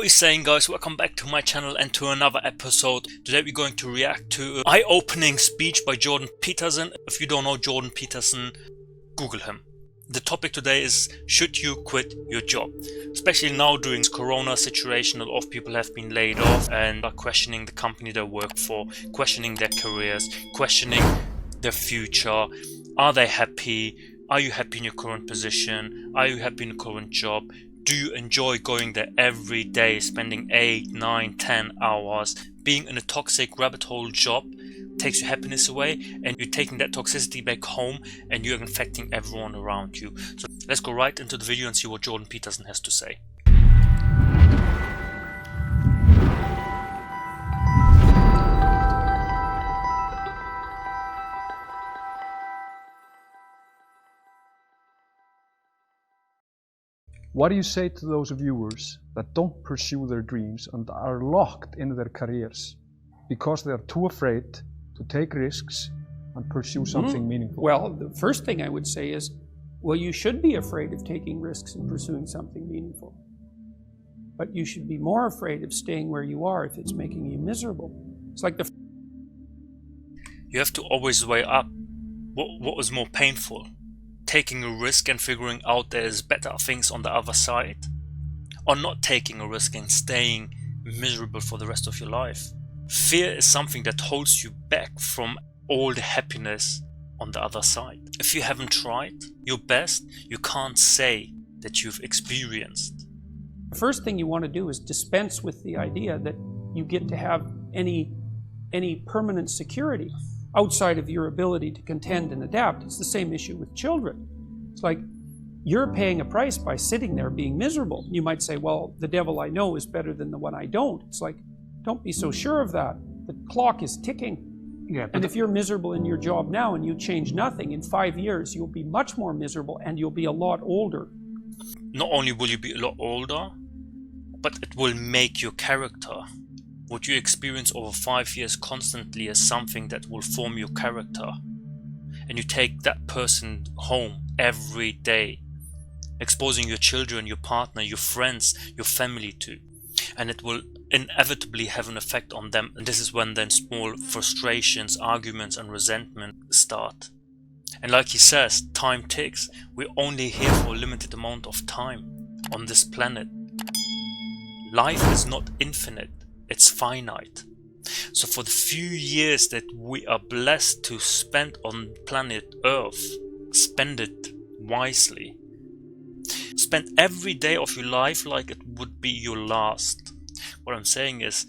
What is saying, guys? Welcome back to my channel and to another episode. Today we're going to react to an eye-opening speech by Jordan Peterson. If you don't know Jordan Peterson, Google him. The topic today is, should you quit your job? Especially now during this corona situation, a lot of people have been laid off and are questioning the company they work for, questioning their careers, questioning their future. Are they happy? Are you happy in your current position? Are you happy in your current job? Do you enjoy going there every day, spending 8, 9, 10 hours? Being in a toxic rabbit hole job takes your happiness away, and you're taking that toxicity back home and you're infecting everyone around you. So let's go right into the video and see what Jordan Peterson has to say. What do you say to those viewers that don't pursue their dreams and are locked in their careers because they are too afraid to take risks and pursue something meaningful? Well, the first thing I would say is, well, you should be afraid of taking risks and pursuing something meaningful. But you should be more afraid of staying where you are if it's making you miserable. It's like You have to always weigh up what was more painful. Taking a risk and figuring out there's better things on the other side, or not taking a risk and staying miserable for the rest of your life. Fear is something that holds you back from all the happiness on the other side. If you haven't tried your best, you can't say that you've experienced. The first thing you want to do is dispense with the idea that you get to have any permanent security outside of your ability to contend and adapt. It's the same issue with children. It's like, you're paying a price by sitting there being miserable. You might say, well, the devil I know is better than the one I don't. It's like, don't be so sure of that. The clock is ticking. Yeah, and if you're miserable in your job now and you change nothing, in 5 years you'll be much more miserable and you'll be a lot older. Not only will you be a lot older, but it will make your character. What you experience over 5 years constantly is something that will form your character. And you take that person home every day, exposing your children, your partner, your friends, your family to. And it will inevitably have an effect on them. And this is when then small frustrations, arguments and resentment start. And like he says, time ticks. We're only here for a limited amount of time on this planet. Life is not infinite. It's finite. So for the few years that we are blessed to spend on planet Earth, spend it wisely. Spend every day of your life like it would be your last. What I'm saying is,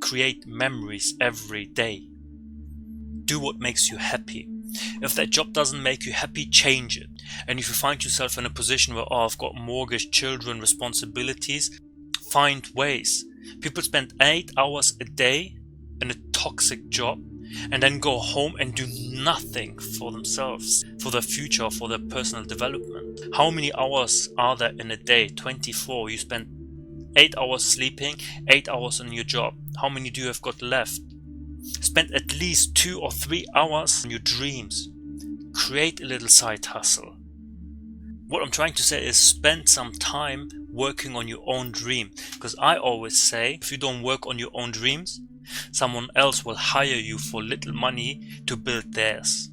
create memories every day. Do what makes you happy. If that job doesn't make you happy, change it. And if you find yourself in a position where, oh, I've got mortgage, children, responsibilities, find ways. People spend 8 hours a day in a toxic job and then go home and do nothing for themselves, for their future, for their personal development. How many hours are there in a day? 24. You spend 8 hours sleeping, 8 hours on your job. How many do you have got left? Spend at least 2 or 3 hours on your dreams. Create a little side hustle. What I'm trying to say is, spend some time working on your own dream. Because I always say, if you don't work on your own dreams, someone else will hire you for little money to build theirs.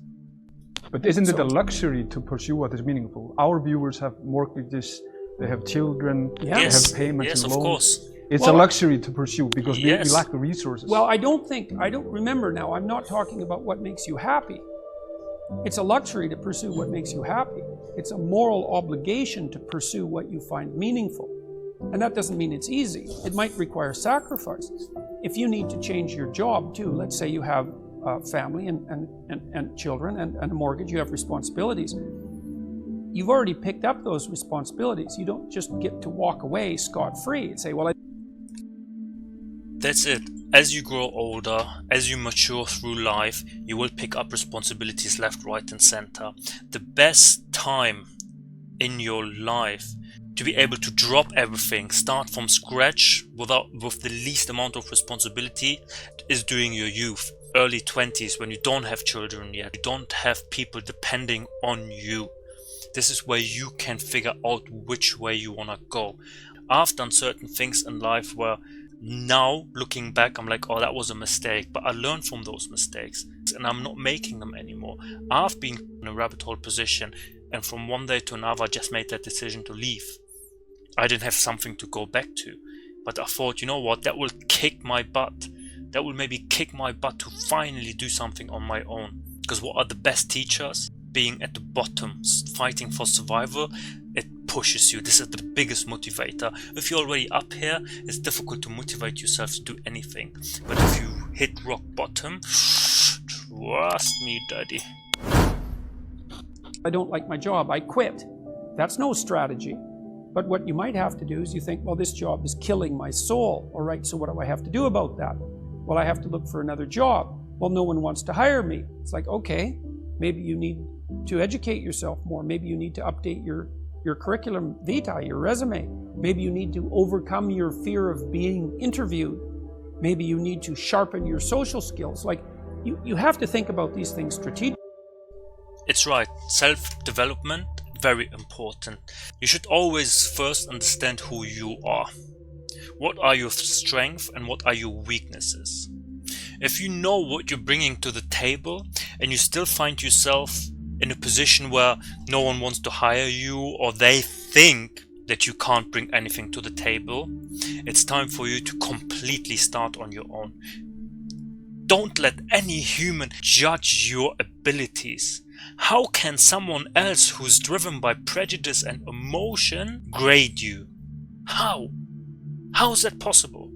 But isn't it a luxury to pursue what is meaningful? Our viewers have mortgages, they have children, they have payments and loans. Of course. It's a luxury to pursue because we lack the resources. Well, I don't remember now, I'm not talking about what makes you happy. It's a luxury to pursue what makes you happy. It's a moral obligation to pursue what you find meaningful. And that doesn't mean it's easy. It might require sacrifices. If you need to change your job too, let's say you have a family and children and a mortgage, you have responsibilities. You've already picked up those responsibilities. You don't just get to walk away scot-free and say, well, That's it. As you grow older, as you mature through life, you will pick up responsibilities left, right and center. The best time in your life to be able to drop everything, start from scratch with the least amount of responsibility is during your youth. Early 20s, when you don't have children yet, you don't have people depending on you. This is where you can figure out which way you want to go. I've done certain things in life where now looking back, I'm like, oh, that was a mistake. But I learned from those mistakes and I'm not making them anymore. I've been in a rabbit hole position, and from one day to another, I just made that decision to leave. I didn't have something to go back to. But I thought, you know what, that will kick my butt. That will maybe kick my butt to finally do something on my own. Because what are the best teachers? Being at the bottom, fighting for survival, it pushes you. This is the biggest motivator. If you're already up here, it's difficult to motivate yourself to do anything. But if you hit rock bottom, trust me, daddy. I don't like my job, I quit. That's no strategy. But what you might have to do is you think, well, this job is killing my soul. All right, so what do I have to do about that? Well, I have to look for another job. Well, no one wants to hire me. It's like, okay, maybe you need to educate yourself more. Maybe you need to update your curriculum vitae, your resume. Maybe you need to overcome your fear of being interviewed. Maybe you need to sharpen your social skills. Like, you have to think about these things strategically. It's right. Self-development, very important. You should always first understand who you are. What are your strengths and what are your weaknesses? If you know what you're bringing to the table and you still find yourself in a position where no one wants to hire you or they think that you can't bring anything to the table, it's time for you to completely start on your own. Don't let any human judge your abilities. How can someone else who's driven by prejudice and emotion grade you? How? How is that possible?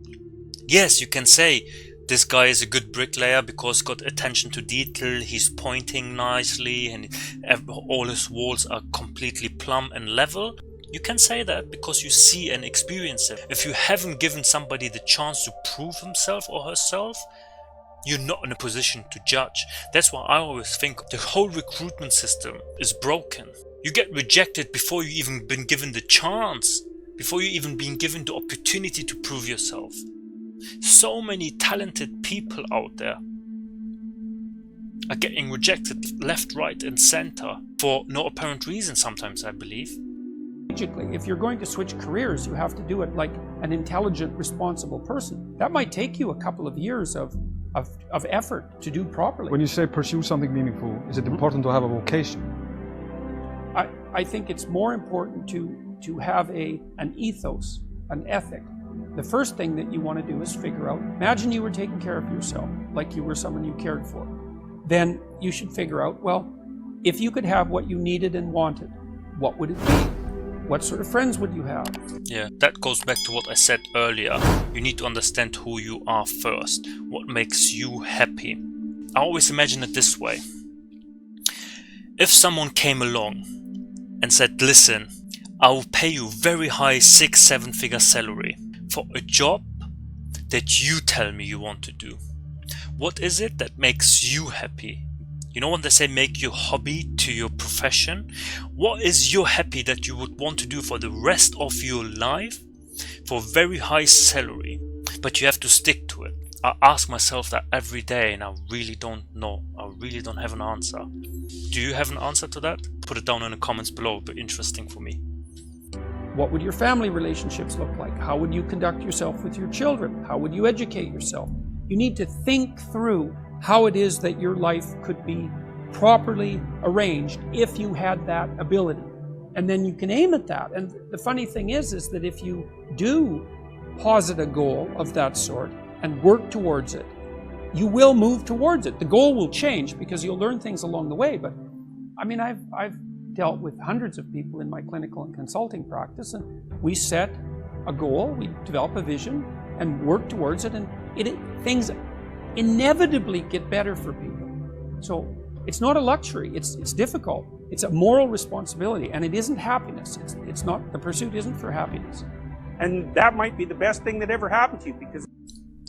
Yes, you can say, this guy is a good bricklayer because he's got attention to detail, he's pointing nicely and all his walls are completely plumb and level. You can say that because you see and experience it. If you haven't given somebody the chance to prove himself or herself, you're not in a position to judge. That's why I always think the whole recruitment system is broken. You get rejected before you even been given the chance, before you even been given the opportunity to prove yourself. So many talented people out there are getting rejected left, right and center for no apparent reason sometimes, I believe. If you're going to switch careers, you have to do it like an intelligent, responsible person. That might take you a couple of years of effort to do properly. When you say pursue something meaningful, is it important to have a vocation? I think it's more important to have an ethos, an ethic. The first thing that you want to do is figure out, imagine you were taking care of yourself, like you were someone you cared for. Then you should figure out, well, if you could have what you needed and wanted, what would it be? What sort of friends would you have? Yeah, that goes back to what I said earlier. You need to understand who you are first. What makes you happy? I always imagine it this way. If someone came along and said, listen, I will pay you very high 6-7 figure salary for a job that you tell me you want to do. What is it that makes you happy? You know when they say make your hobby to your profession? What is your happy that you would want to do for the rest of your life for very high salary? But you have to stick to it. I ask myself that every day and I really don't know. I really don't have an answer. Do you have an answer to that? Put it down in the comments below. It'd be interesting for me. What would your family relationships look like? How would you conduct yourself with your children? How would you educate yourself? You need to think through how it is that your life could be properly arranged if you had that ability. And then you can aim at that. And the funny thing is that if you do posit a goal of that sort and work towards it, you will move towards it. The goal will change because you'll learn things along the way. But I mean, I've dealt with hundreds of people in my clinical and consulting practice, and we set a goal, we develop a vision and work towards it, and things inevitably get better for people. So it's not a luxury, it's difficult. It's a moral responsibility, and it isn't happiness. It's not, the pursuit isn't for happiness. And that might be the best thing that ever happened to you, because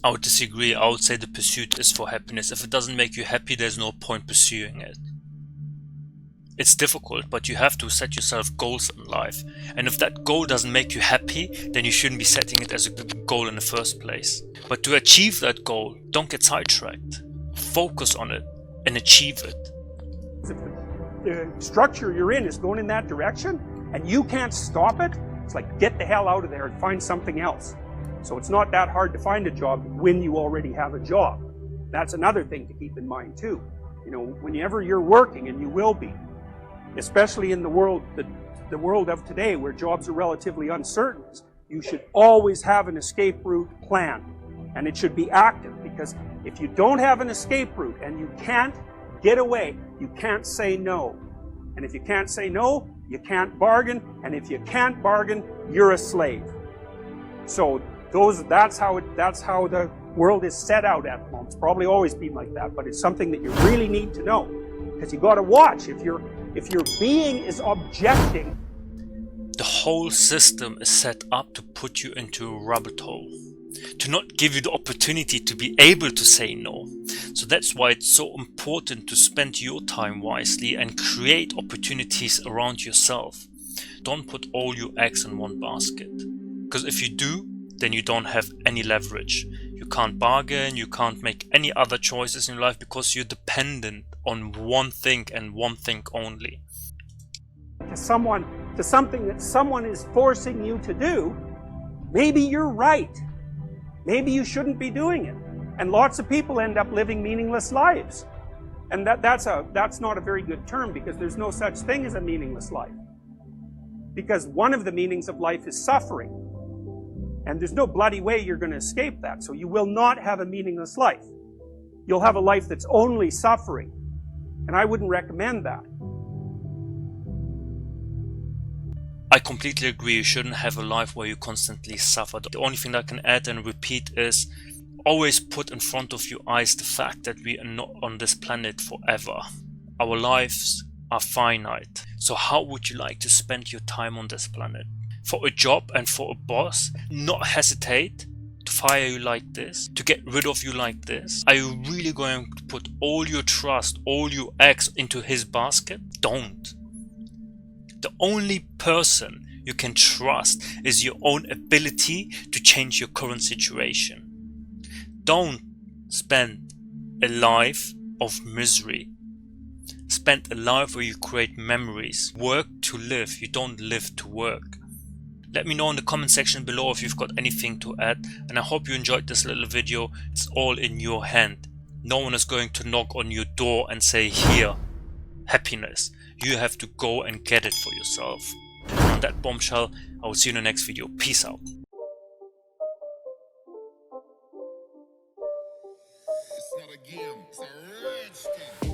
I would disagree. I would say the pursuit is for happiness. If it doesn't make you happy, there's no point pursuing it. It's difficult, but you have to set yourself goals in life. And if that goal doesn't make you happy, then you shouldn't be setting it as a goal in the first place. But to achieve that goal, don't get sidetracked. Focus on it and achieve it. if the structure you're in is going in that direction and you can't stop it, It's like, get the hell out of there and find something else. So it's not that hard to find a job when you already have a job. That's another thing to keep in mind too. You know, whenever you're working, and you will be, especially in the world of today where jobs are relatively uncertain, you should always have an escape route plan. And it should be active, because if you don't have an escape route and you can't get away, you can't say no. And if you can't say no, you can't bargain, and if you can't bargain, you're a slave. So that's how the world is set out at the moment. It's probably always been like that, but it's something that you really need to know, because you got to watch. If your being is objecting, the whole system is set up to put you into a rabbit hole, to not give you the opportunity to be able to say no. So that's why it's so important to spend your time wisely and create opportunities around yourself. Don't put all your eggs in one basket, because if you do, then you don't have any leverage. You can't bargain, you can't make any other choices in your life, because you're dependent on one thing and one thing only. to something that someone is forcing you to do, maybe you're right. Maybe you shouldn't be doing it. And lots of people end up living meaningless lives. And that's not a very good term, because there's no such thing as a meaningless life. Because one of the meanings of life is suffering. And there's no bloody way you're going to escape that. So you will not have a meaningless life. You'll have a life that's only suffering. And I wouldn't recommend that. I completely agree. You shouldn't have a life where you constantly suffer. The only thing that I can add and repeat is always put in front of your eyes the fact that we are not on this planet forever. Our lives are finite. So how would you like to spend your time on this planet? For a job and for a boss, not hesitate to fire you like this, to get rid of you like this. Are you really going to put all your trust, all your eggs into his basket? Don't. The only person you can trust is your own ability to change your current situation. Don't spend a life of misery. Spend a life where you create memories. Work to live. You don't live to work. Let me know in the comment section below if you've got anything to add, and I hope you enjoyed this little video. It's all in your hand. No one is going to knock on your door and say, here, happiness. You have to go and get it for yourself. And on that bombshell, I will see you in the next video. Peace out. It's not a game, it's a rich thing.